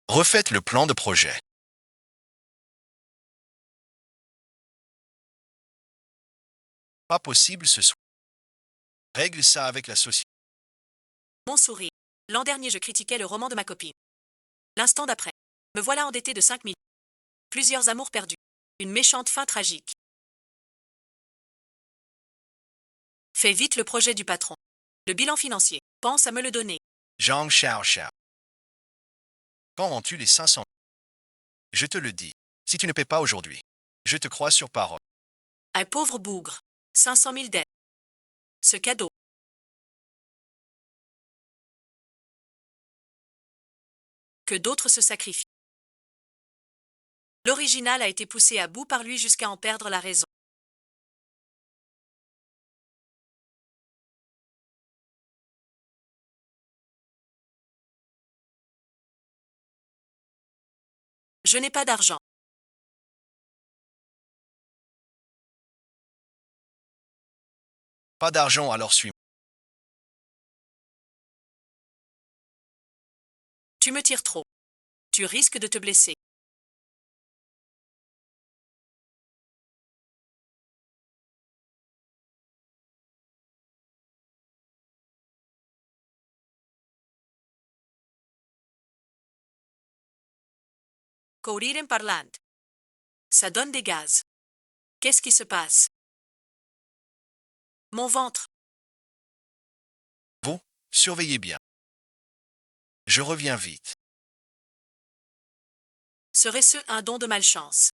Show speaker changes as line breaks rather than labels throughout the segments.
Refaites le plan de projet. Pas possible ce soir. Règle ça avec la société.
Mon sourire. L'an dernier, je critiquais le roman de ma copine. L'instant d'après. Me voilà endetté de 5 000. Plusieurs amours perdus. Une méchante fin tragique. Fais vite le projet du patron. Le bilan financier. Pense à me le donner.
Zhang Xiao Xiao. Quand vends-tu les 500? Je te le dis. Si tu ne paies pas aujourd'hui, je te crois sur parole.
Un pauvre bougre. 500 000 dettes. Ce cadeau. Que d'autres se sacrifient. L'original a été poussé à bout par lui jusqu'à en perdre la raison. Je n'ai pas d'argent.
Pas d'argent alors suis-moi.
Tu me tires trop. Tu risques de te blesser. Courir en parlant. Ça donne des gaz. Qu'est-ce qui se passe? Mon ventre.
Vous, surveillez bien. Je reviens vite.
Serait-ce un don de malchance?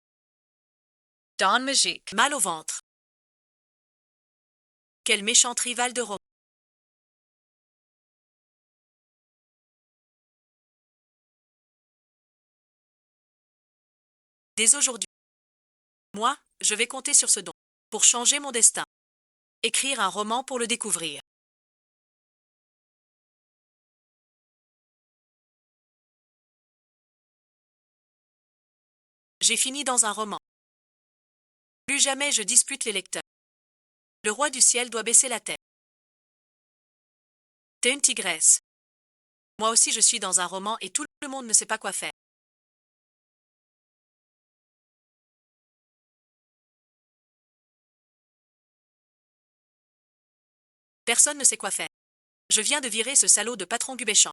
Don Magique.
Mal au ventre. Quel méchant rival de Rome. Dès aujourd'hui. Moi, je vais compter sur ce don. Pour changer mon destin. Écrire un roman pour le découvrir. J'ai fini dans un roman. Plus jamais je dispute les lecteurs. Le roi du ciel doit baisser la tête. T'es une tigresse. Moi aussi je suis dans un roman et tout le monde ne sait pas quoi faire. Personne ne sait quoi faire. Je viens de virer ce salaud de patron Gubéchan.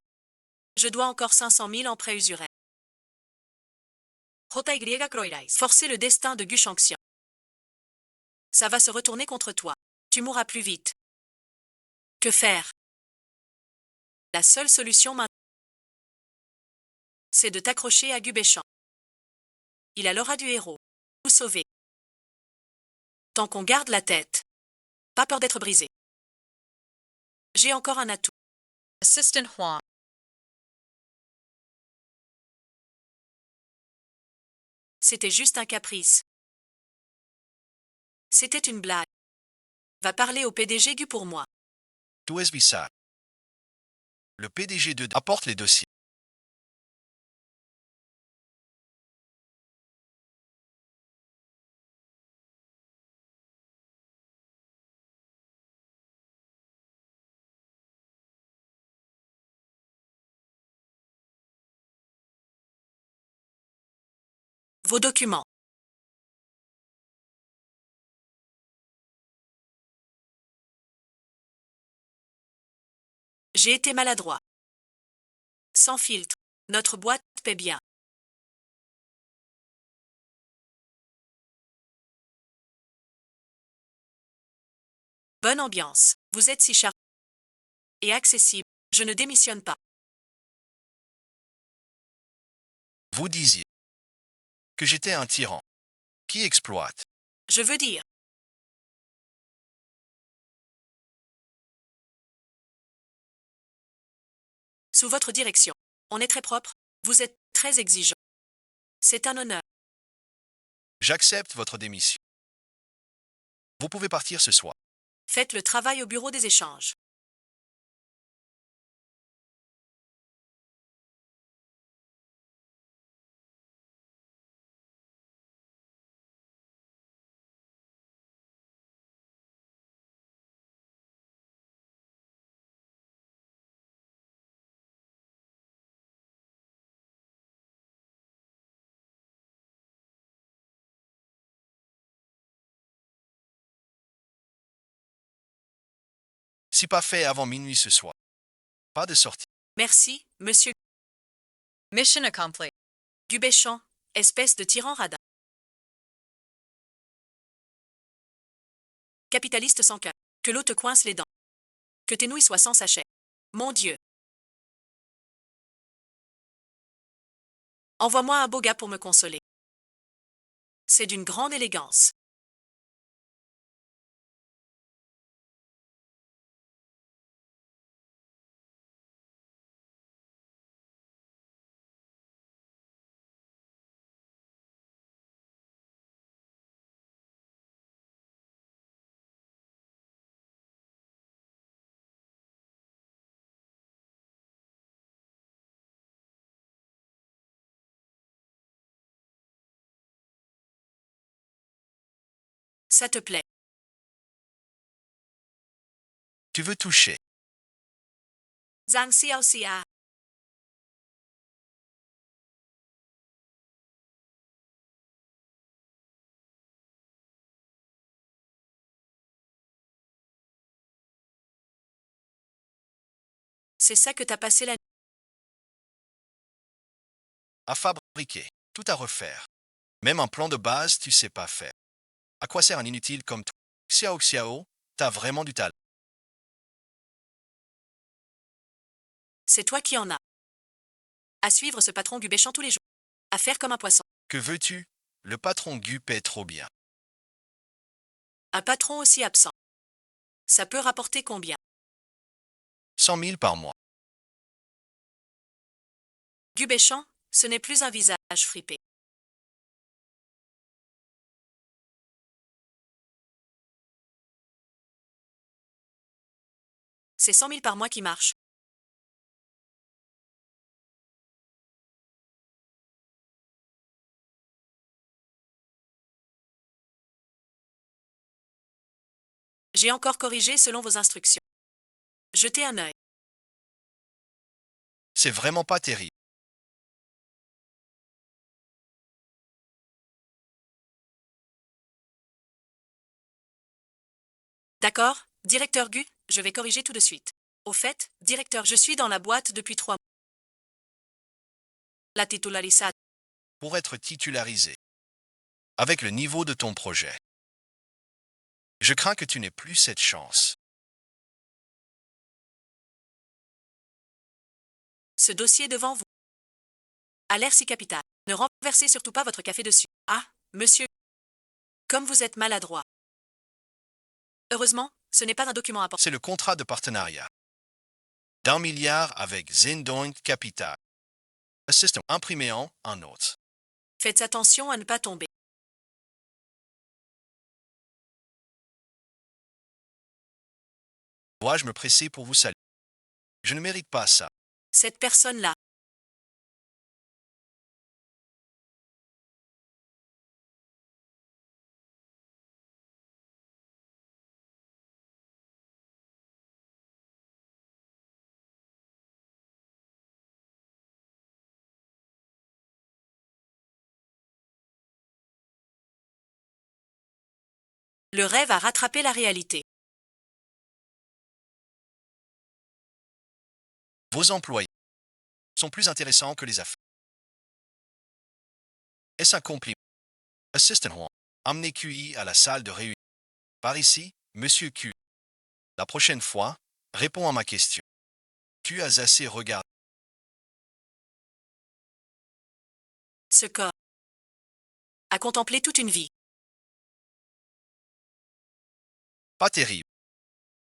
Je dois encore 500 000 en prêt usuraire. Forcer le destin de Gushangxian. Ça va se retourner contre toi. Tu mourras plus vite. Que faire? La seule solution maintenant, c'est de t'accrocher à Gubéchan. Il a l'aura du héros. Vous sauver. Tant qu'on garde la tête. Pas peur d'être brisé. J'ai encore un atout.
Assistant Huang.
C'était juste un caprice. C'était une blague. Va parler au PDG Gu pour moi.
Tout est bizarre. Le PDG de apporte les dossiers.
Vos documents. J'ai été maladroit. Sans filtre. Notre boîte paie bien. Bonne ambiance. Vous êtes si charmant et accessible. Je ne démissionne pas.
Vous disiez que j'étais un tyran qui exploite.
Je veux dire. Sous votre direction. On est très propre. Vous êtes très exigeant. C'est un honneur.
J'accepte votre démission. Vous pouvez partir ce soir.
Faites le travail au bureau des échanges.
Si pas fait avant minuit ce soir. Pas de sortie.
Merci, monsieur
Mission accomplished.
Gubéchamp, espèce de tyran radin. Capitaliste sans cœur. Que l'eau te coince les dents. Que tes nouilles soient sans sachet. Mon Dieu. Envoie-moi un beau gars pour me consoler. C'est d'une grande élégance. Ça te plaît.
Tu veux toucher.
Zhang Xiao Xia. C'est ça que t'as passé la nuit.
À fabriquer. Tout à refaire. Même un plan de base, tu sais pas faire. À quoi sert un inutile comme toi? Xiao Xiao, t'as vraiment du talent.
C'est toi qui en as. À suivre ce patron Gubéchamp tous les jours. À faire comme un poisson.
Que veux-tu? Le patron Gu paie trop bien.
Un patron aussi absent. Ça peut rapporter combien?
100 000 par mois.
Gubéchamp, ce n'est plus un visage fripé. C'est 100 000 par mois qui marche. J'ai encore corrigé selon vos instructions. Jetez un œil.
C'est vraiment pas terrible.
D'accord, directeur Gu, je vais corriger tout de suite. Au fait, directeur, je suis dans la boîte depuis 3 mois. La titularisation.
Pour être titularisé. Avec le niveau de ton projet. Je crains que tu n'aies plus cette chance.
Ce dossier devant vous. À l'air si capital. Ne renversez surtout pas votre café dessus. Ah, monsieur. Comme vous êtes maladroit. Heureusement, ce n'est pas un document important.
C'est le contrat de partenariat. D'1 milliard avec Zendong Capital. Un système imprimé en un note.
Faites attention à ne pas tomber.
Dois-je me presser pour vous saluer? Je ne mérite pas ça.
Cette personne-là. Le rêve a rattrapé la réalité.
Vos employés sont plus intéressants que les affaires. Est-ce un compliment? Assistant Huang, amenez QI à la salle de réunion. Par ici, Monsieur Q. La prochaine fois, réponds à ma question. Tu as assez regardé.
Ce corps. A contemplé toute une vie.
Pas terrible.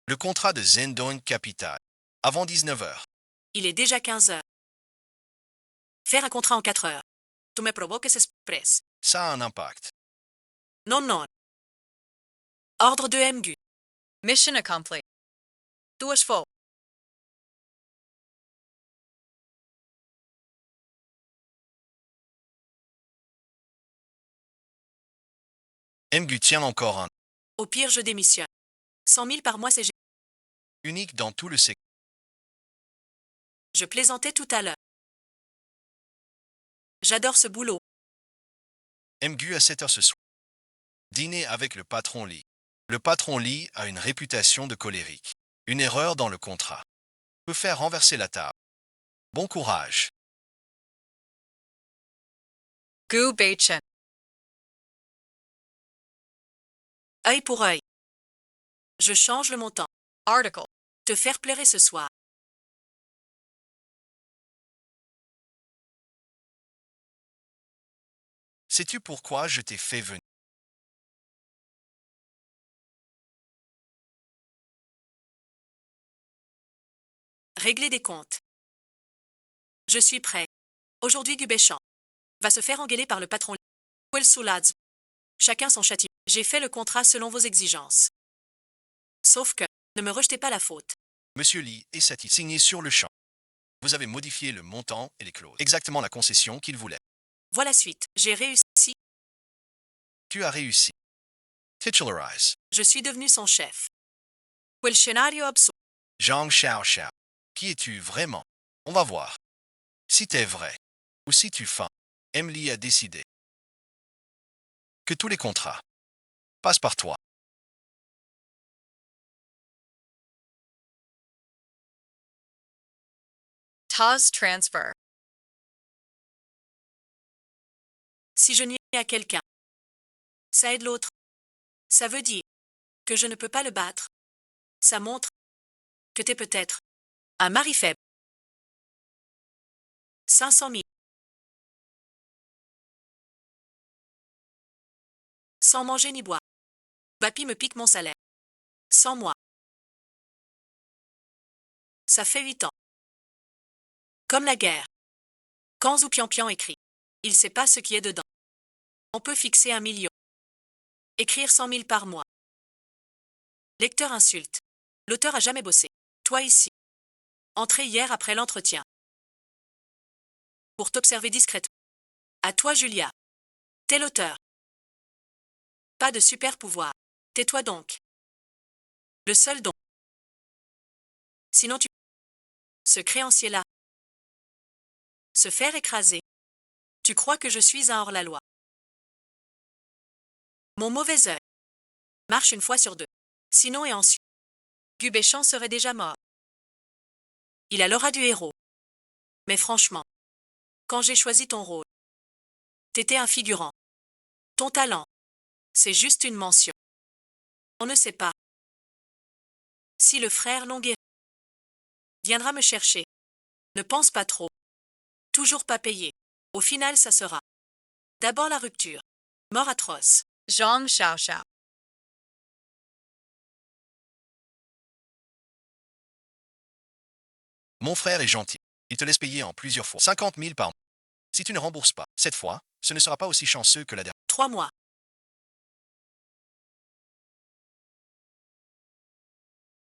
Le contrat de Zendong Capital. Avant 19 heures.
Il est déjà 15 heures. Faire un contrat en 4 heures. Tu me provoques express.
Ça a un impact.
Non, non. Ordre de MGU.
Mission accomplished. Duas fo.
MGU tient encore un.
Au pire, je démissionne. 100 000 par mois, c'est
Unique dans tout le secteur.
Je plaisantais tout à l'heure. J'adore ce boulot.
MGU à 7 heures ce soir. Dîner avec le patron Lee. Le patron Lee a une réputation de colérique. Une erreur dans le contrat peut faire renverser la table. Bon courage.
Gu Beichen.
Œil pour œil. Je change le montant.
Article.
Te faire pleurer ce soir.
Sais-tu pourquoi je t'ai fait venir?
Régler des comptes. Je suis prêt. Aujourd'hui Gubéchamp va se faire engueuler par le patron. Will Soulads. Chacun son châtiment. J'ai fait le contrat selon vos exigences. Sauf que, ne me rejetez pas la faute.
Monsieur Lee est satisfait. Signé sur le champ. Vous avez modifié le montant et les clauses. Exactement la concession qu'il voulait.
Voilà suite. J'ai réussi.
Tu as réussi. Titularize.
Je suis devenu son chef. Quel scénario absurde.
Zhang Xiao Xiao. Qui es-tu vraiment? On va voir. Si t'es vrai, ou si tu feins, Emily a décidé que tous les contrats passent par toi.
Taz transfer.
Si je nie à quelqu'un, ça aide l'autre. Ça veut dire que je ne peux pas le battre. Ça montre que t'es peut-être un mari faible. 500 000. Sans manger ni boire. Papy me pique mon salaire. Sans moi. Ça fait 8 ans. Comme la guerre. Quand Zoupian écrit, il sait pas ce qui est dedans. On peut fixer 1 million. Écrire 100 000 par mois. Lecteur insulte. L'auteur a jamais bossé. Toi ici. Entré hier après l'entretien. Pour t'observer discrètement. À toi Julia. T'es l'auteur. Pas de super pouvoir. Tais-toi donc. Le seul don. Sinon tu... Ce créancier-là. Se faire écraser. Tu crois que je suis un hors-la-loi. Mon mauvais œil. Marche une fois sur deux. Sinon et ensuite. Gubéchamp serait déjà mort. Il a l'aura du héros. Mais franchement, quand j'ai choisi ton rôle, t'étais un figurant. Ton talent, c'est juste une mention. On ne sait pas si le frère Longuet viendra me chercher. Ne pense pas trop. Toujours pas payé. Au final, ça sera d'abord la rupture. Mort atroce.
Zhang Xiao Xiao.
Mon frère est gentil. Il te laisse payer en plusieurs fois. 50 000 par mois. Si tu ne rembourses pas, cette fois, ce ne sera pas aussi chanceux que la dernière.
3 mois.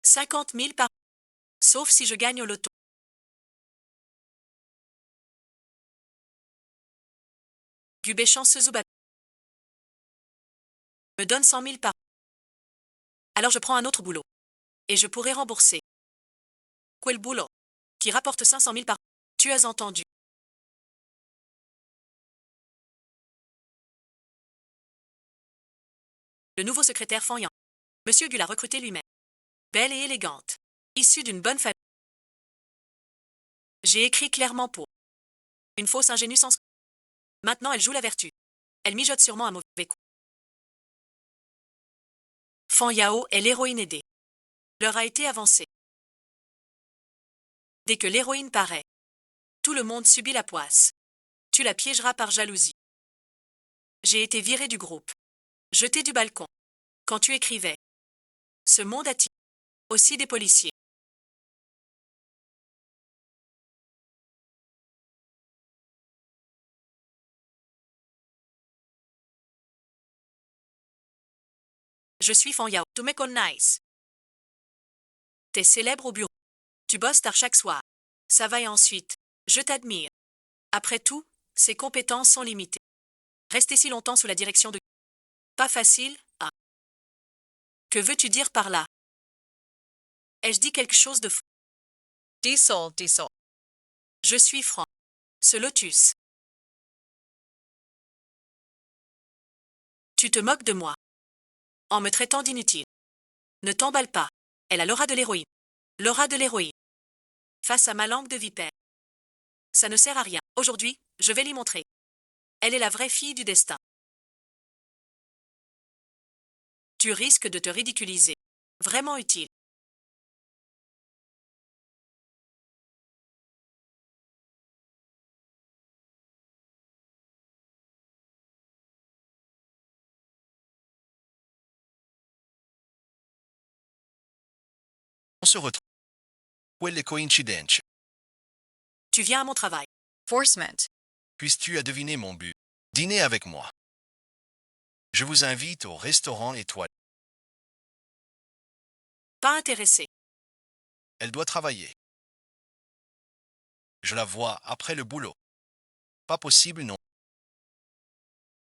50 000 par... Sauf si je gagne au loto. Gubéchamp se zouba. Me donne 100 000 par... Alors je prends un autre boulot. Et je pourrai rembourser. Quel boulot? Qui rapporte 500 000 par... Tu as entendu. Le nouveau secrétaire Fanyan. Monsieur Gu l'a recruté lui-même. Belle et élégante. Issue d'une bonne famille. J'ai écrit clairement pour. Une fausse ingénue sans... Maintenant elle joue la vertu. Elle mijote sûrement un mauvais coup. Fan Yao est l'héroïne aidée. L'heure a été avancée. Dès que l'héroïne paraît, tout le monde subit la poisse. Tu la piégeras par jalousie. J'ai été viré du groupe. Jeté du balcon. Quand tu écrivais. Ce monde attire aussi des policiers. Je suis Fan Yao. To make all nice. T'es célèbre au bureau. Tu bosses tard chaque soir. Ça va et ensuite. Je t'admire. Après tout, ses compétences sont limitées. Rester si longtemps sous la direction de... Pas facile, ah. Que veux-tu dire par là? Ai-je dit quelque chose de fou?
Diesel, Diesel.
Je suis franc. Ce lotus. Tu te moques de moi. En me traitant d'inutile. Ne t'emballe pas. Elle a l'aura de l'héroïne. L'aura de l'héroïne. Face à ma langue de vipère. Ça ne sert à rien. Aujourd'hui, je vais l'y montrer. Elle est la vraie fille du destin. Tu risques de te ridiculiser. Vraiment utile.
On se retrouve. Quelle coïncidence.
Tu viens à mon travail.
Forcement.
Puisses-tu as deviné mon but? Dîner avec moi. Je vous invite au restaurant étoilé.
Pas intéressé.
Elle doit travailler. Je la vois après le boulot. Pas possible, non.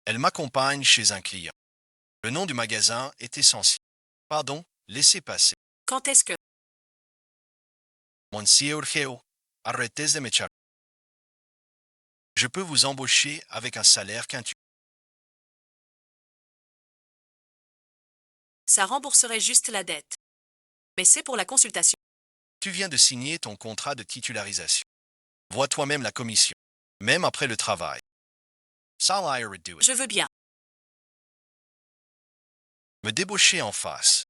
Elle m'accompagne chez un client. Le nom du magasin est essentiel. Pardon, laissez passer.
Quand est-ce que...
Monsieur Urgeo, arrêtez de me charger. Je peux vous embaucher avec un salaire quintuple.
Ça rembourserait juste la dette. Mais c'est pour la consultation.
Tu viens de signer ton contrat de titularisation. Vois toi-même la commission, même après le travail. Ça, I do it.
Je veux bien.
Me débaucher en face.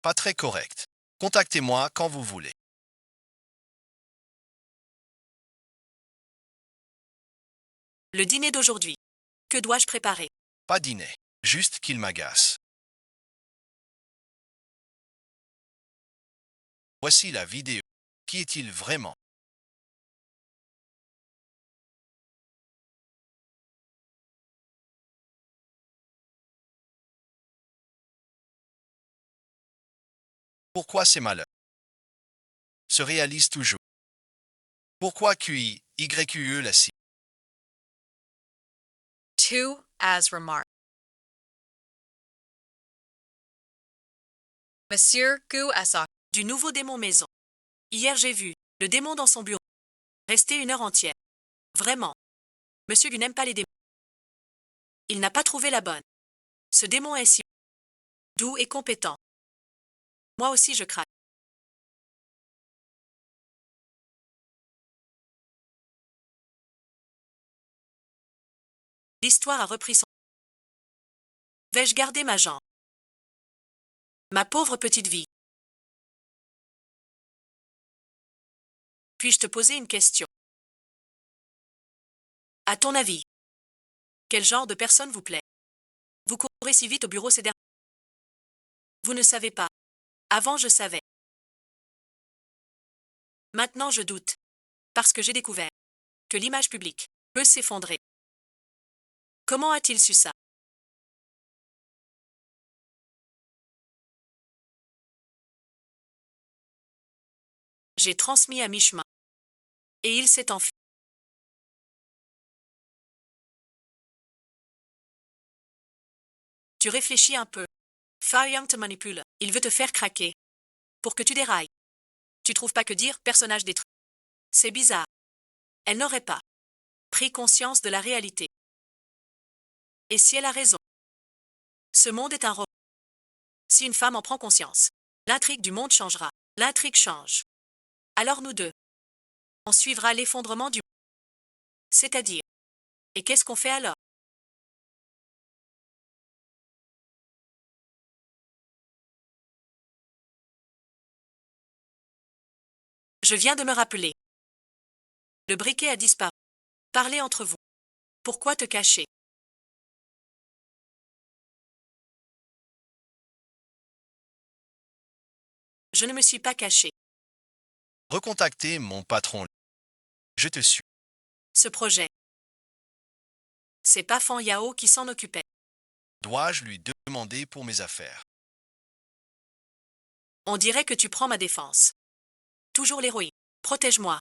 Pas très correct. Contactez-moi quand vous voulez.
Le dîner d'aujourd'hui. Que dois-je préparer?
Pas dîner, juste qu'il m'agace. Voici la vidéo. Qui est-il vraiment? Pourquoi ces malheurs se réalisent toujours? Pourquoi QI, YQE la cible?
To as remark. Monsieur Gu Asok.
Du nouveau démon maison. Hier j'ai vu le démon dans son bureau. Rester 1 heure entière. Vraiment. Monsieur Gu n'aime pas les démons. Il n'a pas trouvé la bonne. Ce démon est si doux et compétent. Moi aussi je craque. L'histoire a repris son... Vais-je garder ma jambe? Ma pauvre petite vie. Puis-je te poser une question? À ton avis, quel genre de personne vous plaît? Vous courez si vite au bureau ces derniers... Vous ne savez pas. Avant je savais. Maintenant je doute. Parce que j'ai découvert que l'image publique peut s'effondrer. Comment a-t-il su ça? J'ai transmis à mi-chemin. Et il s'est enfui. Tu réfléchis un peu. Fire Young te manipule. Il veut te faire craquer. Pour que tu dérailles. Tu trouves pas que dire personnage détruit? C'est bizarre. Elle n'aurait pas pris conscience de la réalité. Et si elle a raison? Ce monde est un roman. Si une femme en prend conscience, l'intrigue du monde changera. L'intrigue change. Alors nous deux, on suivra l'effondrement du monde. C'est-à-dire. Et qu'est-ce qu'on fait alors? Je viens de me rappeler. Le briquet a disparu. Parlez entre vous. Pourquoi te cacher? Je ne me suis pas caché.
Recontactez mon patron. Je te suis.
Ce projet. C'est pas Fan Yao qui s'en occupait.
Dois-je lui demander pour mes affaires?
On dirait que tu prends ma défense. Toujours l'héroïne. Protège-moi.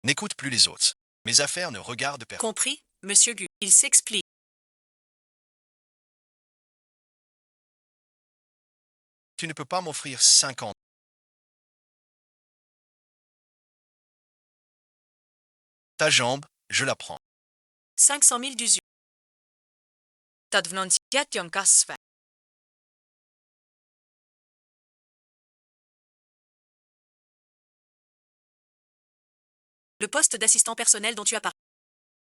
N'écoute plus les autres. Mes affaires ne regardent personne.
Compris, monsieur Gu. Il s'explique.
Tu ne peux pas m'offrir 50. Ta jambe, je la prends.
500 000 d'usure.
Tad vnontiat yon kasve.
Le poste d'assistant personnel dont tu as parlé.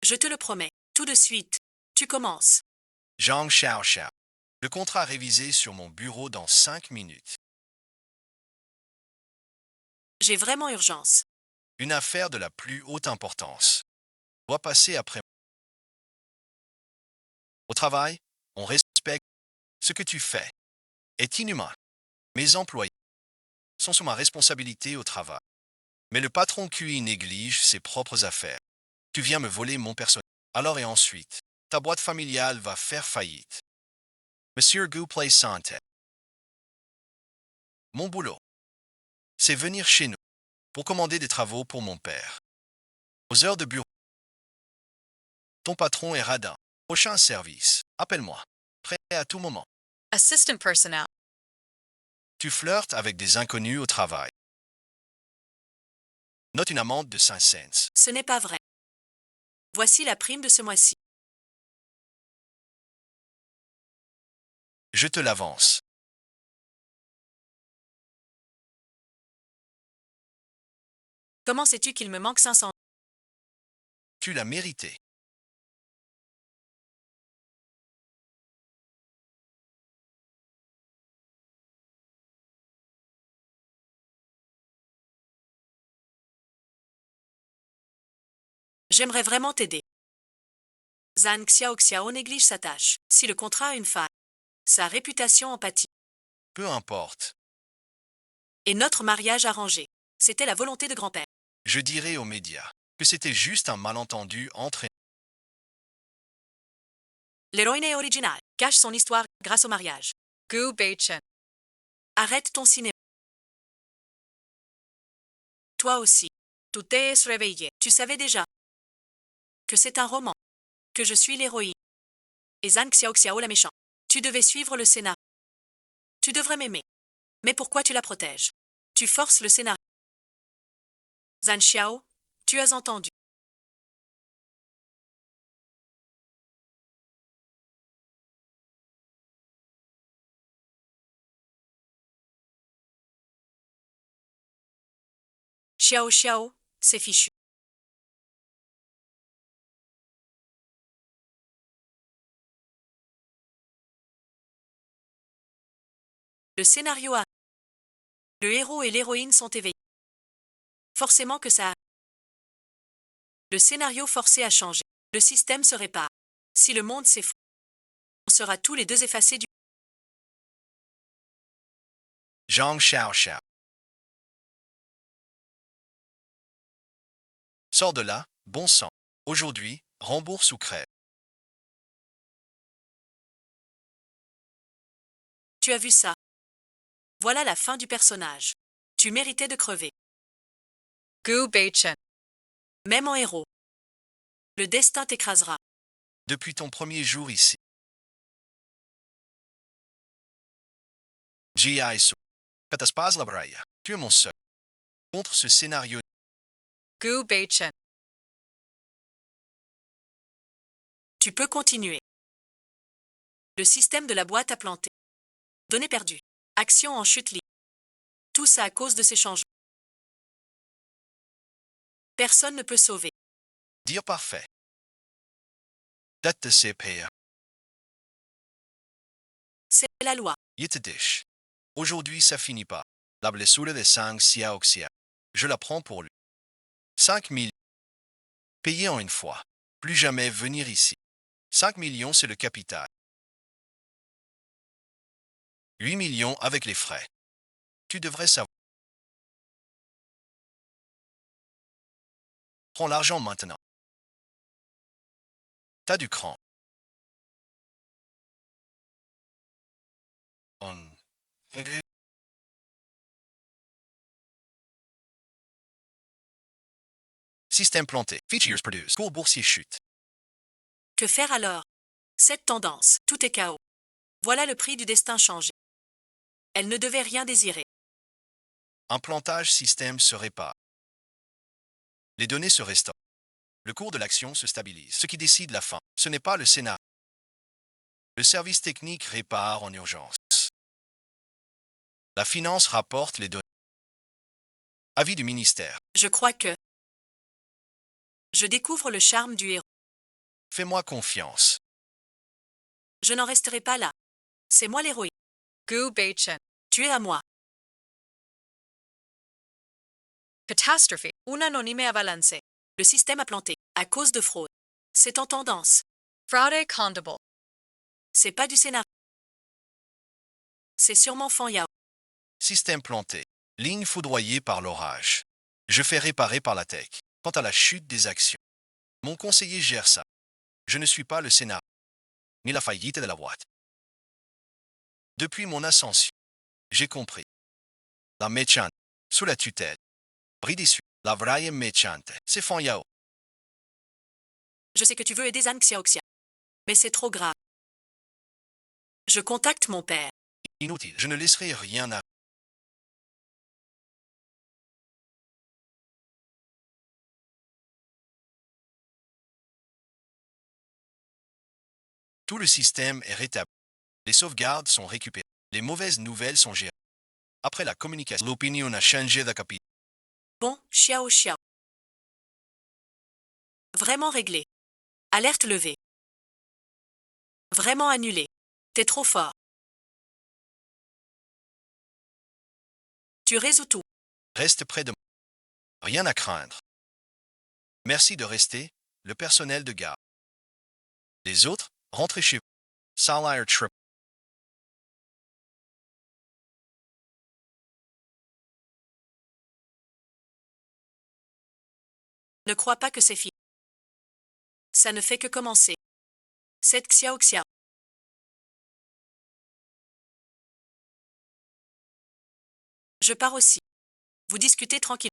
Je te le promets, tout de suite. Tu commences.
Zhang Xiao. Le contrat révisé sur mon bureau dans 5 minutes.
J'ai vraiment urgence.
Une affaire de la plus haute importance. Doit passer après. Au travail, on respecte ce que tu fais. Est inhumain. Mes employés sont sous ma responsabilité au travail. Mais le patron QI néglige ses propres affaires. Tu viens me voler mon personnel. Alors et ensuite, ta boîte familiale va faire faillite. Monsieur Gu Play Santé. Mon boulot, c'est venir chez nous pour commander des travaux pour mon père. Aux heures de bureau, ton patron est radin. Prochain service, appelle-moi. Prêt à tout moment.
Assistant personnel.
Tu flirtes avec des inconnus au travail. Note une amende de 5 cents.
Ce n'est pas vrai. Voici la prime de ce mois-ci.
Je te l'avance.
Comment sais-tu qu'il me manque 500?
Tu l'as mérité.
J'aimerais vraiment t'aider. Zhang Xiao néglige sa tâche. Si le contrat a une faille, sa réputation en pâtit.
Peu importe.
Et notre mariage arrangé. C'était la volonté de grand-père.
Je dirai aux médias que c'était juste un malentendu entre...
L'héroïne originale cache son histoire grâce au mariage.
Gu Beichen.
Arrête ton cinéma. Toi aussi.
Tu te es réveillé.
Tu savais déjà que c'est un roman, que je suis l'héroïne. Et Zhang Xiao la méchante. Tu devais suivre le scénario. Tu devrais m'aimer. Mais pourquoi tu la protèges? Tu forces le scénario. Zhang Xiao, tu as entendu. Xiao, c'est fichu. Le scénario a... Le héros et l'héroïne sont éveillés. Forcément que ça a... Le scénario forcé a changé. Le système se répare. Si le monde s'effondre, on sera tous les deux effacés du...
Zhang Xiao. Sors de là, bon sang. Aujourd'hui, rembourse ou crève.
Tu as vu ça? Voilà la fin du personnage. Tu méritais de crever.
Gu Beichen.
Même en héros. Le destin t'écrasera.
Depuis ton premier jour ici. G.I. Su. Cataspas la braya. Tu es mon seul. Contre ce scénario.
Gu Beichen.
Tu peux continuer. Le système de la boîte a planté. Données perdues. Action en chute libre. Tout ça à cause de ces changements. Personne ne peut sauver.
Dire parfait. Date de CPA.
C'est la loi.
Yitadish. Aujourd'hui, ça finit pas. La blessure de Zhang Xiao. Je la prends pour lui. 5 000. Payé en une fois. Plus jamais venir ici. 5 millions, c'est le capital. 8 millions avec les frais. Tu devrais savoir. Prends l'argent maintenant. T'as du cran. Système planté. Features produced. Cours boursier chute.
Que faire alors? Cette tendance, tout est chaos. Voilà le prix du destin changé. Elle ne devait rien désirer.
Un plantage système se répare. Les données se restaurent. Le cours de l'action se stabilise. Ce qui décide la fin, ce n'est pas le scénario. Le service technique répare en urgence. La finance rapporte les données. Avis du ministère.
Je crois que Je découvre le charme du héros.
Fais-moi confiance.
Je n'en resterai pas là. C'est moi l'héroïne.
Gu Beichen.
Tu es à moi.
Catastrophe. Un anonime avance.
Le système a planté. À cause de fraude. C'est en tendance.
Fraude condable.
C'est pas du scénario. C'est sûrement Fan Yao.
Système planté. Ligne foudroyée par l'orage. Je fais réparer par la tech. Quant à la chute des actions, mon conseiller gère ça. Je ne suis pas le scénario, ni la faillite de la boîte. Depuis mon ascension, j'ai compris. La méchante, sous la tutelle. Bridissu, la vraie méchante, c'est Fan Yao.
Je sais que tu veux aider Zhang Xiaoxia. Mais c'est trop grave. Je contacte mon père.
Inutile, je ne laisserai rien à... Tout le système est rétabli. Les sauvegardes sont récupérées. Les mauvaises nouvelles sont gérées. Après la communication, l'opinion a changé de capitaine.
Bon, Xiao Xiao. Vraiment réglé. Alerte levée. Vraiment annulé. T'es trop fort. Tu résous tout.
Reste près de moi. Rien à craindre. Merci de rester, le personnel de garde. Les autres, rentrez chez vous. Salaire Trip.
Ne crois pas que c'est fini. Ça ne fait que commencer. C'est Xiao Xiao. Je pars aussi. Vous discutez tranquille.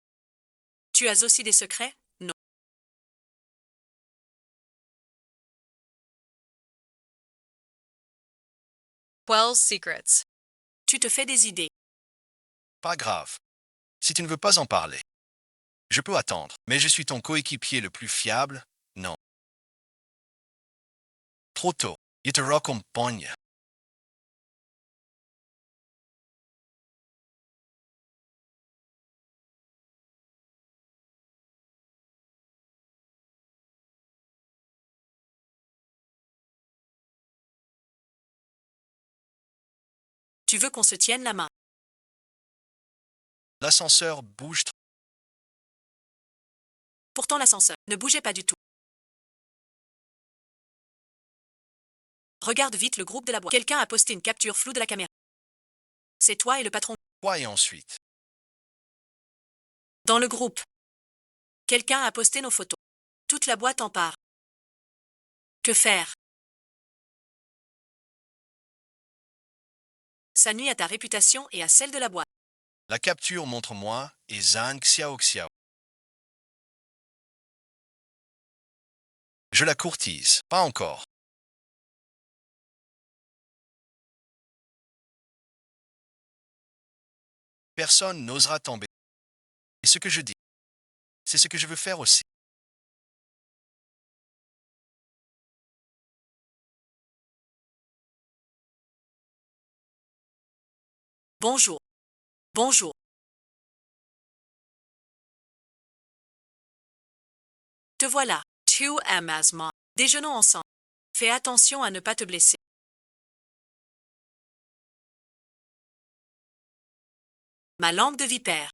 Tu as aussi des secrets? Non.
Quell's secrets.
Tu te fais des idées.
Pas grave. Si tu ne veux pas en parler. Je peux attendre, mais je suis ton coéquipier le plus fiable? Non. Trop tôt. Il te raccompagne.
Tu veux qu'on se tienne la main.
L'ascenseur bouge.
Pourtant l'ascenseur ne bougeait pas du tout. Regarde vite le groupe de la boîte. Quelqu'un a posté une capture floue de la caméra. C'est toi et le patron.
Quoi et ensuite?
Dans le groupe. Quelqu'un a posté nos photos. Toute la boîte en part. Que faire? Ça nuit à ta réputation et à celle de la boîte.
La capture montre moi et Zhang Xiaoxiao. Je la courtise. Pas encore. Personne n'osera tomber. Et ce que je dis, c'est ce que je veux faire aussi.
Bonjour. Bonjour. Te voilà. Tu aimes Asma. Déjeunons ensemble. Fais attention à ne pas te blesser. Ma langue de vipère.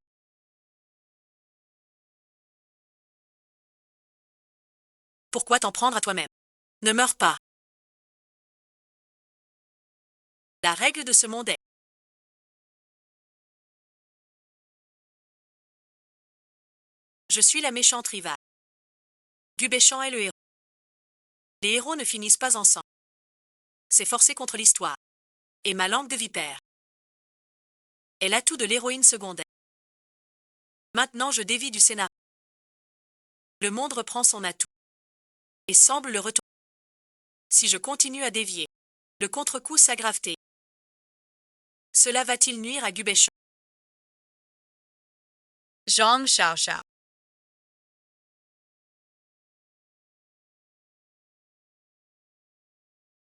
Pourquoi t'en prendre à toi-même? Ne meurs pas. La règle de ce monde est: je suis la méchante rivale. Gubéchan est le héros. Les héros ne finissent pas ensemble. C'est forcé contre l'histoire. Et ma langue de vipère est l'atout de l'héroïne secondaire. Maintenant je dévie du scénario. Le monde reprend son atout. Et semble le retourner. Si je continue à dévier, le contre-coup s'aggrave-t-il. Cela va-t-il nuire à Gubéchan?
Zhang Xiaoxiao.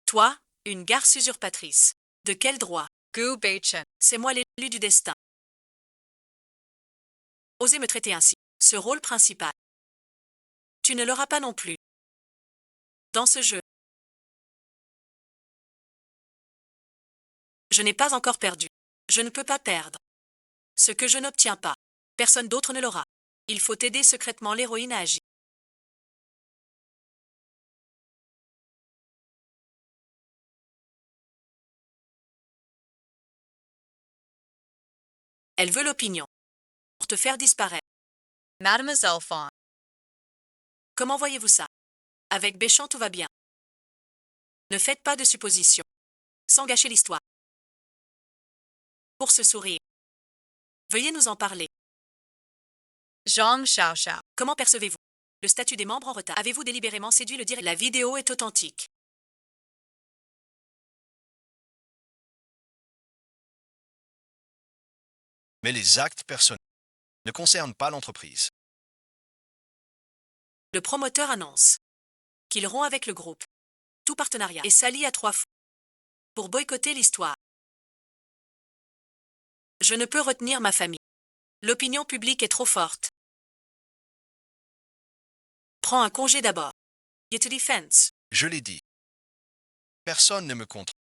Toi, une garce usurpatrice. De quel droit?
Gu Beichen.
C'est moi l'élu du destin. Osez me traiter ainsi. Ce rôle principal. Tu ne l'auras pas non plus. Dans ce jeu, je n'ai pas encore perdu. Je ne peux pas perdre. Ce que je n'obtiens pas, personne d'autre ne l'aura. Il faut aider secrètement l'héroïne à agir. Elle veut l'opinion. Pour te faire disparaître.
Mademoiselle Fawn.
Comment voyez-vous ça? Avec Béchamp, tout va bien. Ne faites pas de suppositions. Sans gâcher l'histoire. Pour ce sourire. Veuillez nous en parler.
Zhang Xiaoxiao.
Comment percevez-vous le statut des membres en retard? Avez-vous délibérément séduit le directeur? La vidéo est authentique.
Mais les actes personnels ne concernent pas l'entreprise.
Le promoteur annonce qu'il rompt avec le groupe. Tout partenariat est sali à 3 fois. Pour boycotter l'histoire. Je ne peux retenir ma famille. L'opinion publique est trop forte. Prends un congé d'abord. Get to defense.
Je l'ai dit. Personne ne me contre.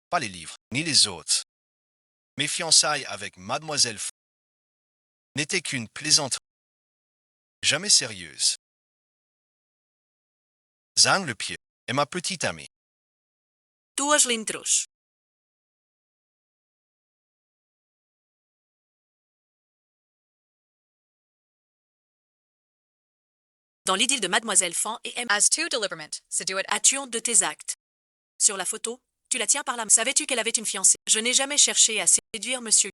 Pas les livres, ni les autres. Mes fiançailles avec Mademoiselle F n'étaient qu'une plaisanterie. Jamais sérieuse. Zhang le Pied est ma petite amie.
Duas lintros. Dans l'idylle de Mademoiselle Fan et M.
As to deliberament, seduit
As-tu honte de tes actes? Sur la photo, tu la tiens par la main. Savais-tu qu'elle avait une fiancée? Je n'ai jamais cherché à séduire monsieur.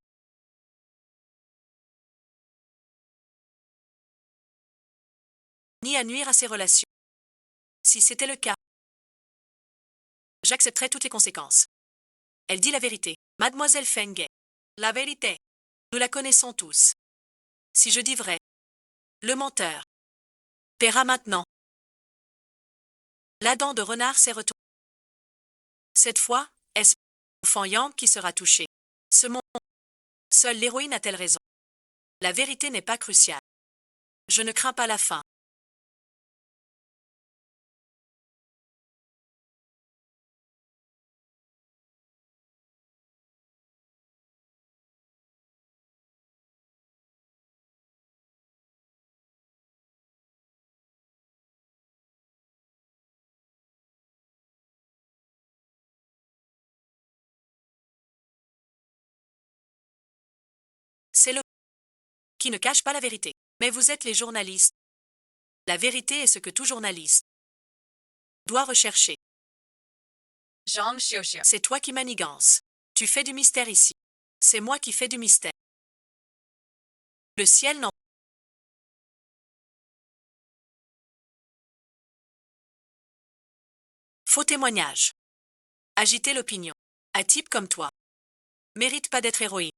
Ni à nuire à ses relations. Si c'était le cas, j'accepterais toutes les conséquences. Elle dit la vérité. Mademoiselle Feng. La vérité. Nous la connaissons tous. Si je dis vrai, le menteur paiera maintenant. La dent de renard s'est retournée. Cette fois, est-ce Fan Yang qui sera touché? Ce monde. Seule l'héroïne a-t-elle raison? La vérité n'est pas cruciale. Je ne crains pas la fin. C'est le qui ne cache pas la vérité. Mais vous êtes les journalistes. La vérité est ce que tout journaliste doit rechercher.
Zhang Xiaoxiao.
C'est toi qui manigances. Tu fais du mystère ici. C'est moi qui fais du mystère. Le ciel n'en... Faux témoignage. Agiter l'opinion. Un type comme toi mérite pas d'être héroïne.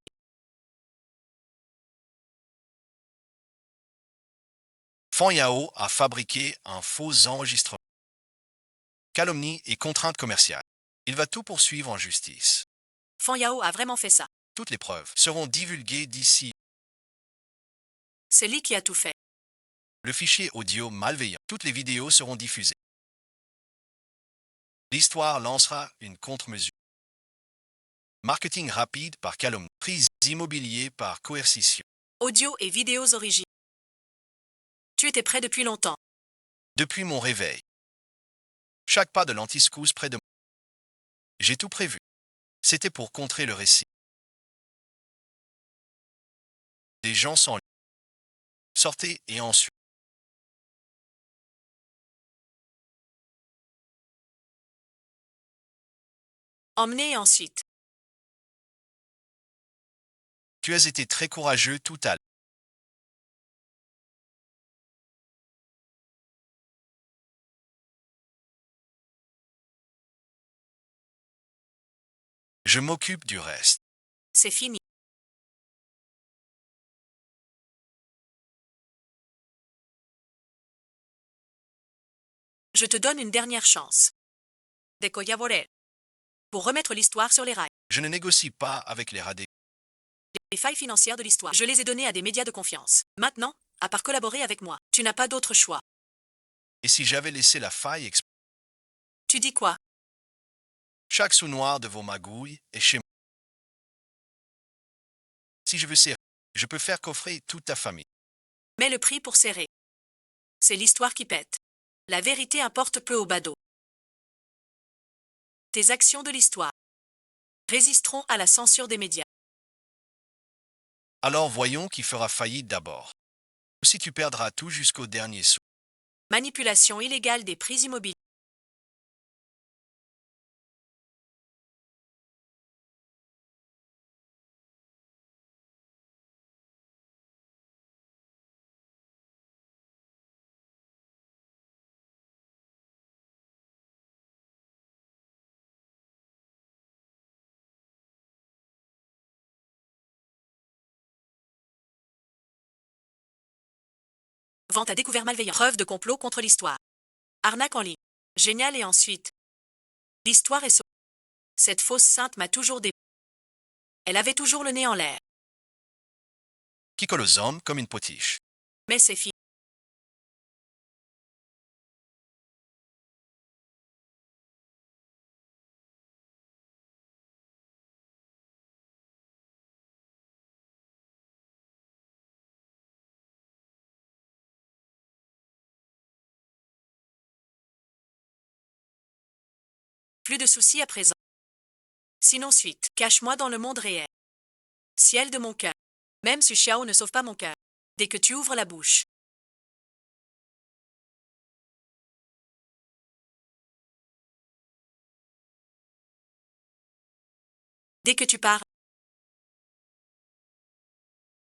Fan Yao a fabriqué un faux enregistrement. Calomnie et contrainte commerciale. Il va tout poursuivre en justice.
Fan Yao a vraiment fait ça.
Toutes les preuves seront divulguées d'ici.
C'est Li qui a tout fait.
Le fichier audio malveillant. Toutes les vidéos seront diffusées. L'histoire lancera une contre-mesure. Marketing rapide par calomnie. Prise immobilier par coercition.
Audio et vidéos originales. Tu étais prêt depuis longtemps.
Depuis mon réveil. Chaque pas de l'antiscousse près de moi. J'ai tout prévu. C'était pour contrer le récit. Des gens sans lieu. Sortez et ensuite.
Emmenez ensuite.
Tu as été très courageux tout à l'heure. Je m'occupe du reste.
C'est fini. Je te donne une dernière chance. De collaborer. Pour remettre l'histoire sur les rails.
Je ne négocie pas avec les radés.
Les failles financières de l'histoire. Je les ai données à des médias de confiance. Maintenant, à part collaborer avec moi. Tu n'as pas d'autre choix.
Et si j'avais laissé la faille
Tu dis quoi?
chaque sous-noir de vos magouilles est chez moi. Si je veux serrer, je peux faire coffrer toute ta famille.
Mets le prix pour serrer. C'est l'histoire qui pète. La vérité importe peu au badaud. Tes actions de l'histoire résisteront à la censure des médias.
Alors voyons qui fera faillite d'abord. Ou si tu perdras tout jusqu'au dernier sou.
Manipulation illégale des prix immobiliers. Vente à découvert malveillant. Preuve de complot contre l'histoire. Arnaque en ligne. Génial et ensuite. L'histoire est sauvée. Cette fausse sainte m'a toujours dé... Elle avait toujours le nez en l'air.
Qui colle aux hommes comme une potiche.
Mais c'est fini. Plus de soucis à présent. Sinon suite. Cache-moi dans le monde réel. Ciel de mon cœur. Même si Xiao ne sauve pas mon cœur. Dès que tu ouvres la bouche. Dès que tu pars.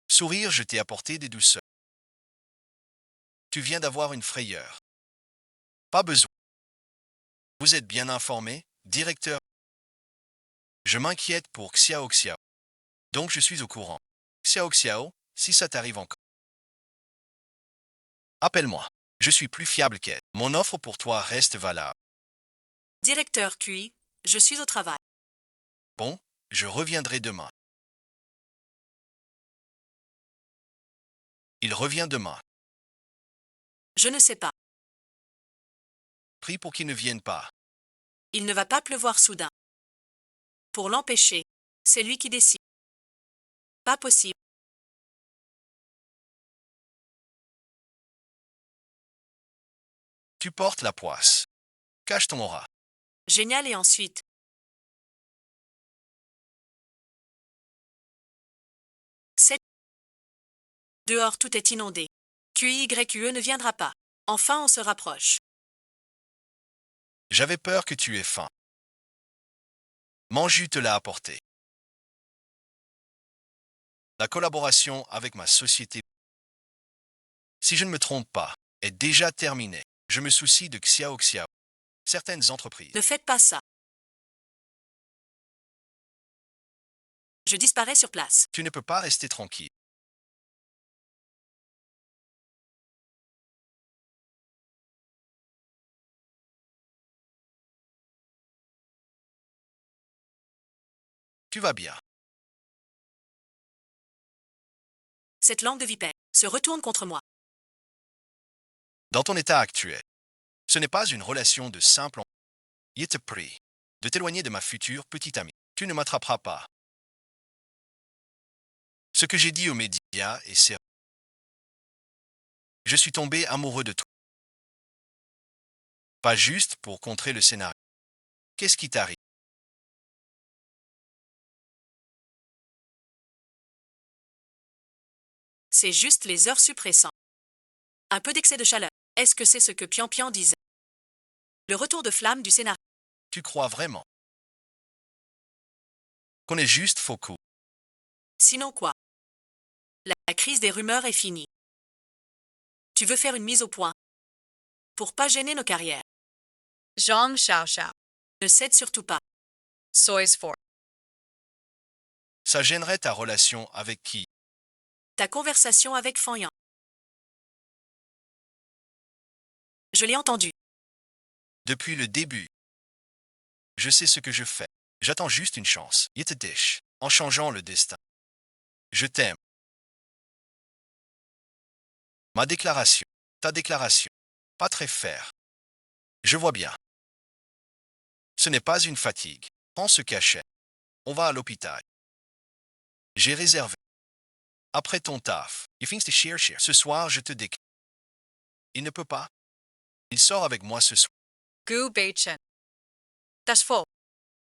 Sourire, je t'ai apporté des douceurs. Tu viens d'avoir une frayeur. Pas besoin. Vous êtes bien informé, directeur. Je m'inquiète pour Xiao Xiao. Donc je suis au courant. Xiao Xiao, si ça t'arrive encore. Appelle-moi. Je suis plus fiable qu'elle. Mon offre pour toi reste valable.
Directeur QI, je suis au travail.
Bon, je reviendrai demain. Il revient demain.
Je ne sais pas.
Prie pour qu'il ne vienne pas.
Il ne va pas pleuvoir soudain. Pour l'empêcher, c'est lui qui décide. Pas possible.
Tu portes la poisse. Cache ton aura.
Génial et ensuite. C'est dehors tout est inondé. QIYQE ne viendra pas. Enfin on se rapproche.
J'avais peur que tu aies faim. Manju te l'a apporté. La collaboration avec ma société, si je ne me trompe pas, est déjà terminée. Je me soucie de Xiao Xiao. Certaines entreprises.
Ne faites pas ça. Je disparais sur place.
Tu ne peux pas rester tranquille. Tu vas bien.
Cette langue de vipère se retourne contre moi.
Dans ton état actuel, ce n'est pas une relation de simple. Je te prie de t'éloigner de ma future petite amie. Tu ne m'attraperas pas. Ce que j'ai dit aux médias est sérieux. Je suis tombé amoureux de toi. Pas juste pour contrer le scénario. Qu'est-ce qui t'arrive?
C'est juste les heures suppressantes. Un peu d'excès de chaleur. Est-ce que c'est ce que Pian Pian disait? Le retour de flamme du scénario.
Tu crois vraiment qu'on est juste faux coup?
Sinon quoi? La crise des rumeurs est finie. Tu veux faire une mise au point pour pas gêner nos carrières.
Zhang Xiaoxiao.
Ne cède surtout pas.
Soy's 4.
Ça gênerait ta relation avec qui?
Ta conversation avec Fanyan. Je l'ai entendu.
Depuis le début. Je sais ce que je fais. J'attends juste une chance. Je te dish. En changeant le destin. Je t'aime. Ma déclaration. Ta déclaration. Pas très fair. Je vois bien. Ce n'est pas une fatigue. Prends ce cachet. On va à l'hôpital. J'ai réservé. Après ton taf. Ce soir, je te déclare. Il ne peut pas. Il sort avec moi ce soir.
Gu Beichen. Das Vol.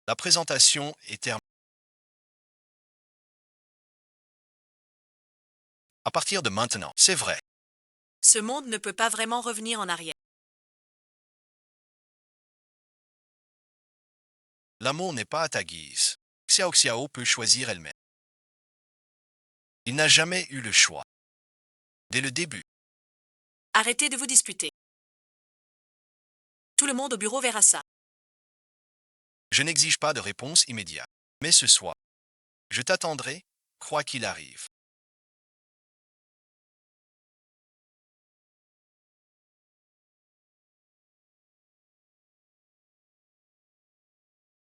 La présentation est terminée. À partir de maintenant, c'est vrai.
Ce monde ne peut pas vraiment revenir en arrière.
L'amour n'est pas à ta guise. Xiao Xiao peut choisir elle-même. Il n'a jamais eu le choix. Dès le début,
Arrêtez de vous disputer. Tout le monde au bureau verra ça.
je n'exige pas de réponse immédiate. Mais ce soir, je t'attendrai, quoi qu'il arrive.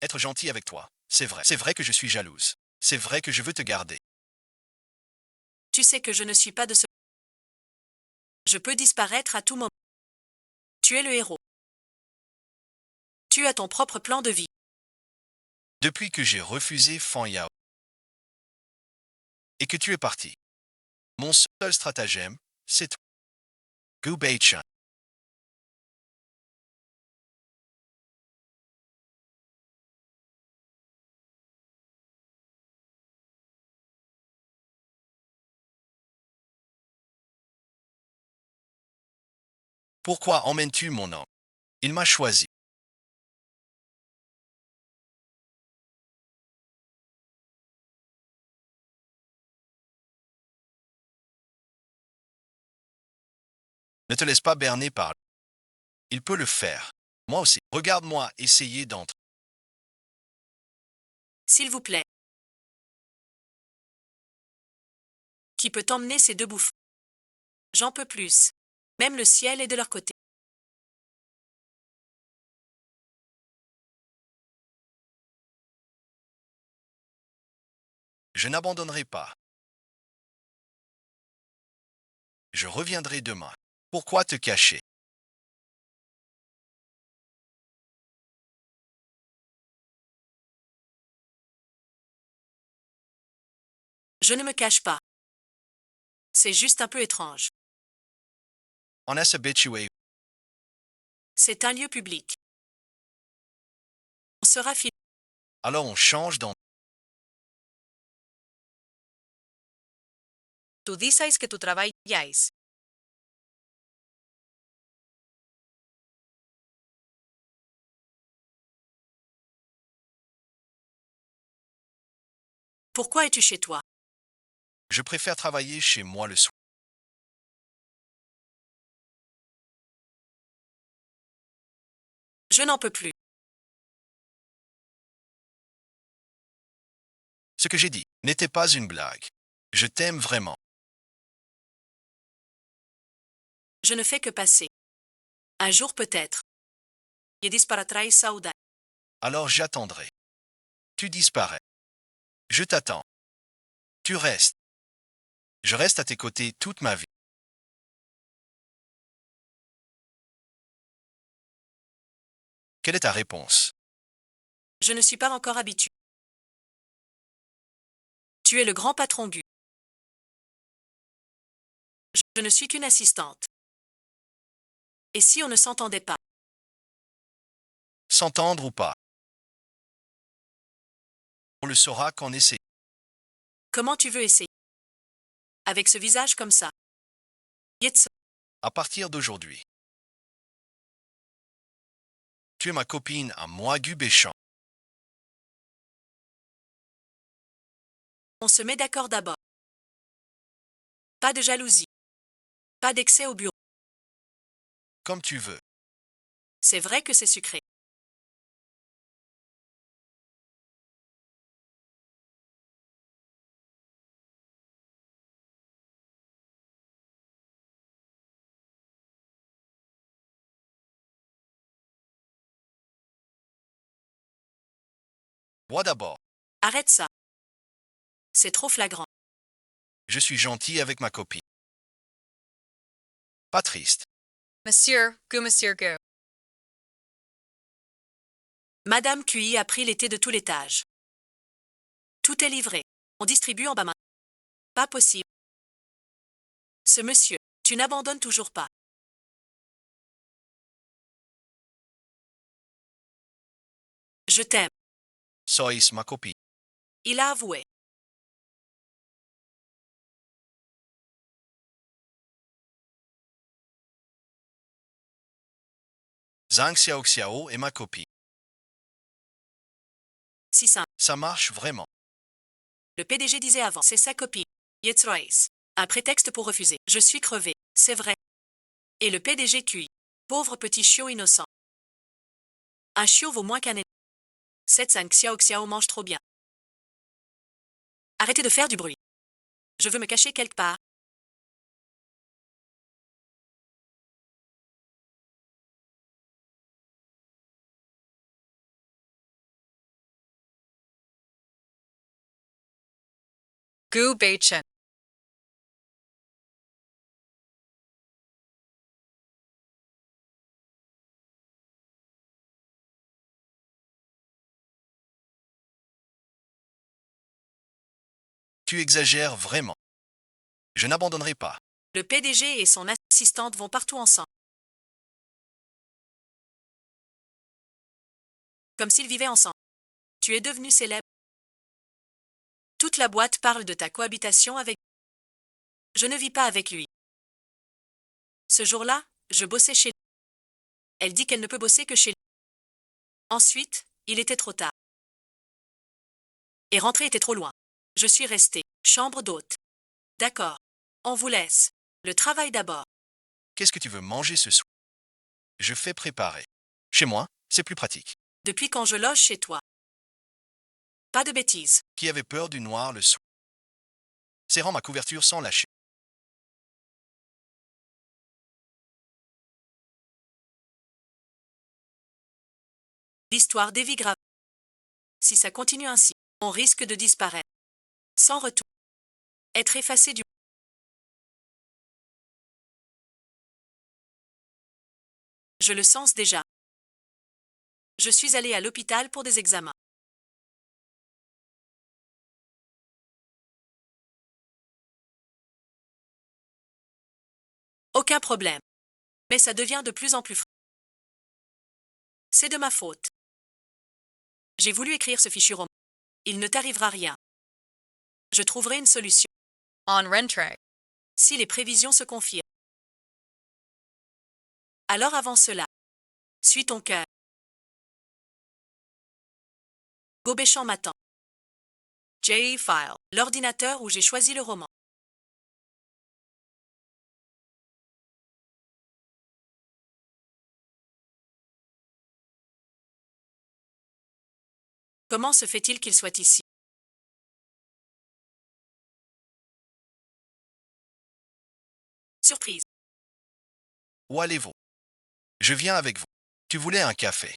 Être gentil avec toi, c'est vrai. C'est vrai que je suis jalouse. C'est vrai que je veux te garder.
Tu sais que je ne suis pas de ce... Je peux disparaître à tout moment. Tu es le héros. Tu as ton propre plan de vie.
Depuis que j'ai refusé Fan Yao et que tu es parti, mon seul stratagème, c'est toi. Gu Beichen. Pourquoi emmènes-tu mon homme? Il m'a choisi. Ne te laisse pas berner par lui. Il peut le faire. Moi aussi. Regarde-moi essayer d'entrer.
S'il vous plaît. Qui peut emmener ces deux bouffons? J'en peux plus. Même le ciel est de leur côté.
Je n'abandonnerai pas. Je reviendrai demain. Pourquoi te cacher?
Je ne me cache pas. C'est juste un peu étrange.
On a s'habitué.
C'est un lieu public. On sera filmé.
Alors on change dans...
Tu dices que tu trabalhais.
Pourquoi es-tu chez toi?
Je préfère travailler chez moi le soir.
Je n'en peux plus.
Ce que j'ai dit n'était pas une blague. Je t'aime vraiment.
Je ne fais que passer. Un jour peut-être. Je disparaîtrai saudade.
Alors j'attendrai. Tu disparais. Je t'attends. Tu restes. Je reste à tes côtés toute ma vie. Quelle est ta réponse?
Je ne suis pas encore habitué. Tu es le grand patron Gu. Je ne suis qu'une assistante. Et si on ne s'entendait pas?
S'entendre ou pas? On le saura qu'en essaie.
Comment tu veux essayer? Avec ce visage comme ça. Yetso.
À partir d'aujourd'hui. Tu es ma copine à moi, Gu Béchamp.
On se met d'accord d'abord. Pas de jalousie. Pas d'excès au bureau.
Comme tu veux.
C'est vrai que c'est sucré.
Moi d'abord.
Arrête ça. C'est trop flagrant.
Je suis gentil avec ma copine. Pas triste.
Monsieur, gu monsieur gu.
Madame QI a pris les thés de tout l'étage. Tout est livré. On distribue en bas main. Pas possible. Ce monsieur, tu n'abandonnes toujours pas. Je t'aime.
Sois ma copie.
Il a avoué.
Zhang Xiaoxiao est ma copie.
Si simple.
Ça marche vraiment.
Le PDG disait avant, c'est sa copie. Jetzt Reis. Un prétexte pour refuser. Je suis crevé. C'est vrai. Et le PDG QI. Pauvre petit chiot innocent. Un chiot vaut moins qu'un éléphant. Cette 5 Xiao Xiao mange trop bien. Arrêtez de faire du bruit. Je veux me cacher quelque part.
Gu Beichen.
Tu exagères vraiment. Je n'abandonnerai pas.
Le PDG et son assistante vont partout ensemble. Comme s'ils vivaient ensemble. Tu es devenu célèbre. Toute la boîte parle de ta cohabitation avec. Je ne vis pas avec lui. Ce jour-là, je bossais chez lui. Elle dit qu'elle ne peut bosser que chez lui. Ensuite, il était trop tard. Et rentrer était trop loin. Je suis restée. Chambre d'hôte. D'accord. On vous laisse. Le travail d'abord.
Qu'est-ce que tu veux manger ce soir? Je fais préparer. Chez moi, c'est plus pratique.
Depuis quand je loge chez toi. Pas de bêtises.
Qui avait peur du noir le soir? Serrant ma couverture sans lâcher.
L'histoire dévie grave. Si ça continue ainsi, on risque de disparaître. Sans retour. Être effacé du. Je le sens déjà. Je suis allée à l'hôpital pour des examens. Aucun problème. Mais ça devient de plus en plus fou. C'est de ma faute. J'ai voulu écrire ce fichu roman. Il ne t'arrivera rien. Je trouverai une solution.
On rentre.
Si les prévisions se confirment. Alors avant cela, suis ton cœur. Gobéchamp m'attend. J-File, l'ordinateur où j'ai choisi le roman. Comment se fait-il qu'il soit ici? Surprise.
Où allez-vous? Je viens avec vous. Tu voulais un café.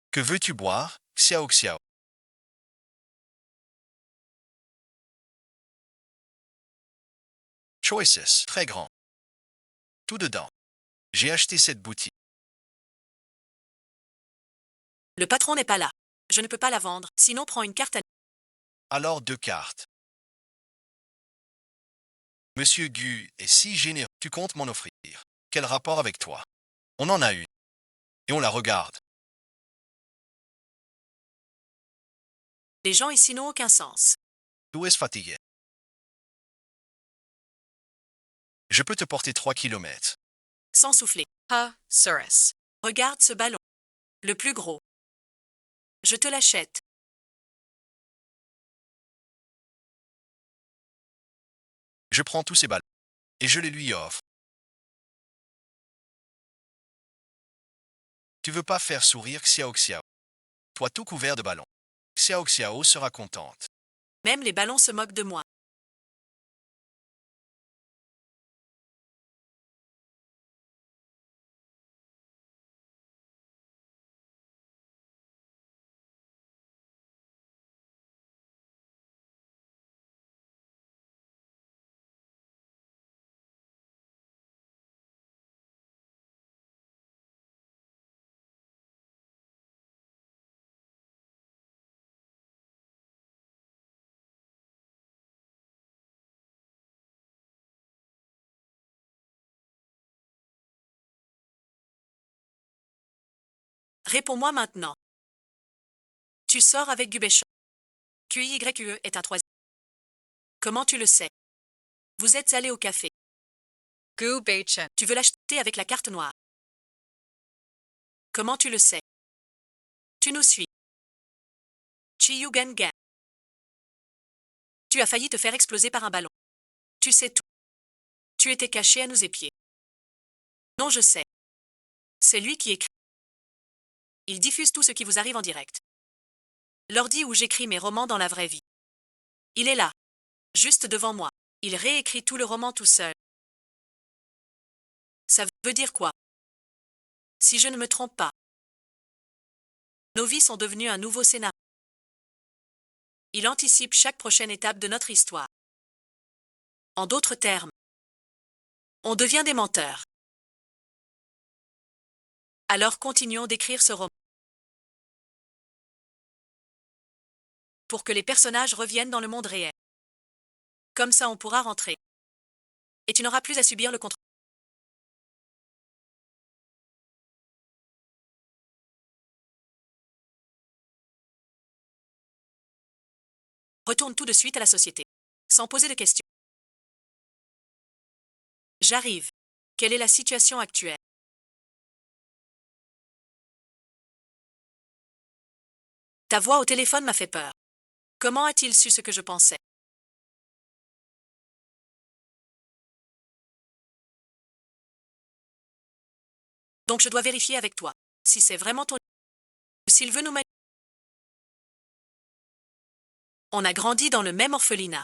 Que veux-tu boire, Xiao Xiao? Choices, très grand. Tout dedans. J'ai acheté cette boutique.
Le patron n'est pas là. Je ne peux pas la vendre, sinon prends une carte à.
Alors 2 cartes. Monsieur Gu est si généreux. Tu comptes m'en offrir. Quel rapport avec toi? On en a une. Et on la regarde.
Les gens ici n'ont aucun sens.
Tu es fatigué. Je peux te porter 3 kilomètres.
Sans souffler.
Ha, Suris.
Regarde ce ballon. Le plus gros. Je te l'achète.
Je prends tous ces ballons. Et je les lui offre. Tu veux pas faire sourire Xiao Xiao? Toi tout couvert de ballons. Xiao Xiao sera contente.
Même les ballons se moquent de moi. Réponds-moi maintenant. Tu sors avec Gubéchamp. QYE est un troisième. Comment tu le sais? Vous êtes allé au café.
Gu Beichen.
Tu veux l'acheter avec la carte noire. Comment tu le sais? Tu nous suis. Chiyugan-gan. Tu as failli te faire exploser par un ballon. Tu sais tout. Tu étais caché à nos épieds. Non, je sais. C'est lui qui écrit. Il diffuse tout ce qui vous arrive en direct. L'ordi où j'écris mes romans dans la vraie vie. Il est là, juste devant moi. Il réécrit tout le roman tout seul. Ça veut dire quoi? Si je ne me trompe pas. Nos vies sont devenues un nouveau scénario. Il anticipe chaque prochaine étape de notre histoire. En d'autres termes, on devient des menteurs. Alors continuons d'écrire ce roman. Pour que les personnages reviennent dans le monde réel. Comme ça on pourra rentrer. Et tu n'auras plus à subir le contrôle. Retourne tout de suite à la société. Sans poser de questions. J'arrive. Quelle est la situation actuelle? Ta voix au téléphone m'a fait peur. Comment a-t-il su ce que je pensais? Donc je dois vérifier avec toi. Si c'est vraiment ton... Ou s'il veut nous manipuler. On a grandi dans le même orphelinat.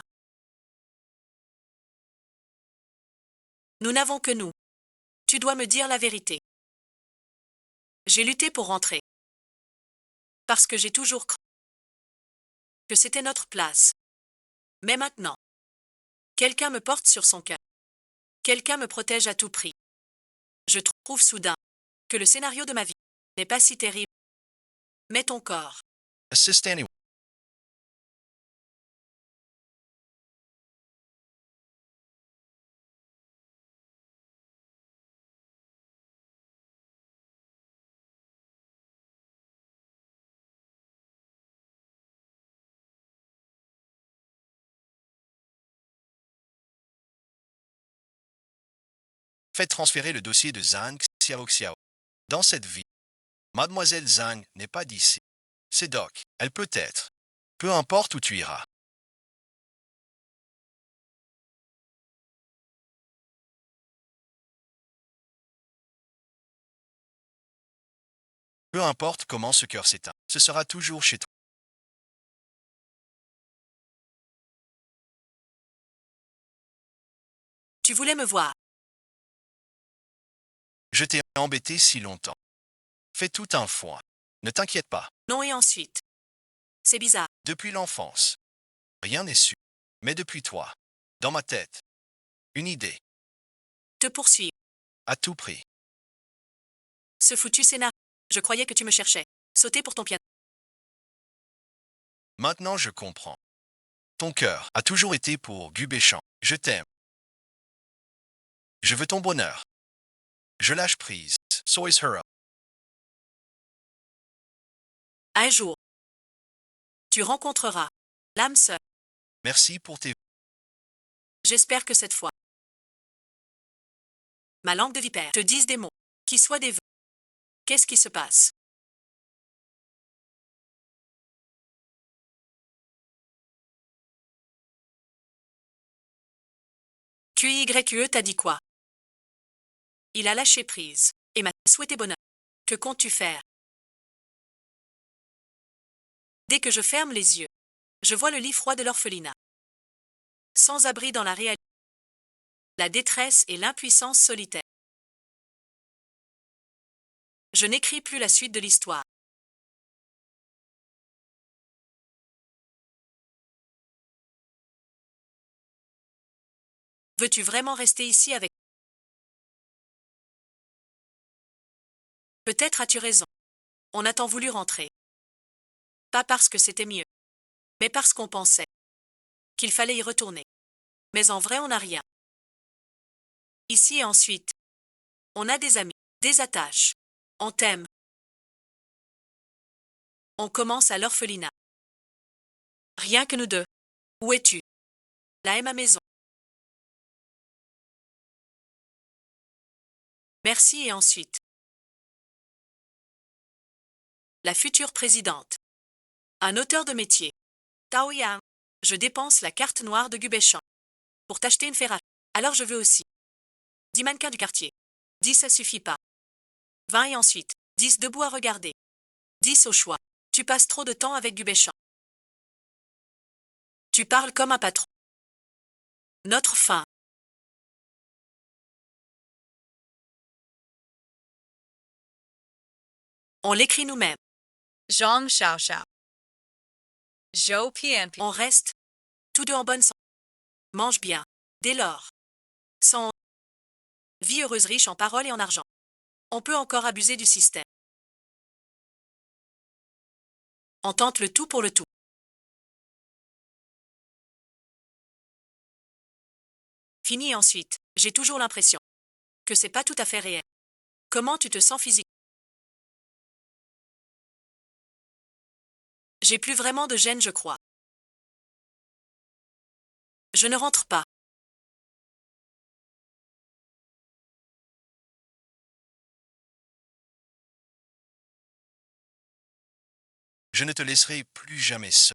Nous n'avons que nous. Tu dois me dire la vérité. J'ai lutté pour rentrer. Parce que j'ai toujours cru que c'était notre place. Mais maintenant, quelqu'un me porte sur son cœur. Quelqu'un me protège à tout prix. Je trouve soudain que le scénario de ma vie n'est pas si terrible. Mais ton corps.
Assist anyone. Faites transférer le dossier de Zhang Xiaoxiao. Dans cette vie, Mademoiselle Zhang n'est pas d'ici. C'est Doc. Elle peut être. Peu importe où tu iras. Peu importe comment ce cœur s'éteint, ce sera toujours chez toi.
Tu voulais me voir.
Je t'ai embêté si longtemps. Fais tout un foin. Ne t'inquiète pas.
Non et ensuite. C'est bizarre.
Depuis l'enfance. Rien n'est sûr. Mais depuis toi. Dans ma tête. Une idée.
Te poursuivre.
À tout prix.
Ce foutu scénario. Je croyais que tu me cherchais. Sauter pour ton piano.
Maintenant je comprends. Ton cœur a toujours été pour Gubéchamp. Je t'aime. Je veux ton bonheur. Je lâche prise. So is her.
Un jour. Tu rencontreras l'âme sœur.
Merci pour tes...
J'espère que cette fois. Ma langue de vipère te dise des mots. Qui soient des vœux. Qu'est-ce qui se passe? QYE t'a dit quoi? Il a lâché prise. Et m'a souhaité bonheur. Que comptes-tu faire? Dès que je ferme les yeux, je vois le lit froid de l'orphelinat. Sans abri dans la réalité. La détresse et l'impuissance solitaire. Je n'écris plus la suite de l'histoire. Veux-tu vraiment rester ici avec... Peut-être as-tu raison. On a tant voulu rentrer. Pas parce que c'était mieux, mais parce qu'on pensait qu'il fallait y retourner. Mais en vrai, on n'a rien. Ici et ensuite, on a des amis, des attaches. On t'aime. On commence à l'orphelinat. Rien que nous deux. Où es-tu? Là est ma maison. Merci et ensuite. La future présidente. Un auteur de métier. Tao Yang. Je dépense la carte noire de Gubéchan. Pour t'acheter une Ferrari. Alors je veux aussi. 10 mannequins du quartier. 10 ça suffit pas. 20 et ensuite. 10 debout à regarder. 10 au choix. Tu passes trop de temps avec Gubéchan. Tu parles comme un patron. Notre fin. On l'écrit nous-mêmes.
Zhang Xiaoxiao. Zhou Pianpi.
On reste. Tous deux en bonne santé. Mange bien. Dès lors. Sans vie heureuse riche en paroles et en argent. On peut encore abuser du système. On tente le tout pour le tout. Fini et ensuite. J'ai toujours l'impression que c'est pas tout à fait réel. Comment tu te sens physiquement? J'ai plus vraiment de gêne, je crois. Je ne rentre pas.
Je ne te laisserai plus jamais seul.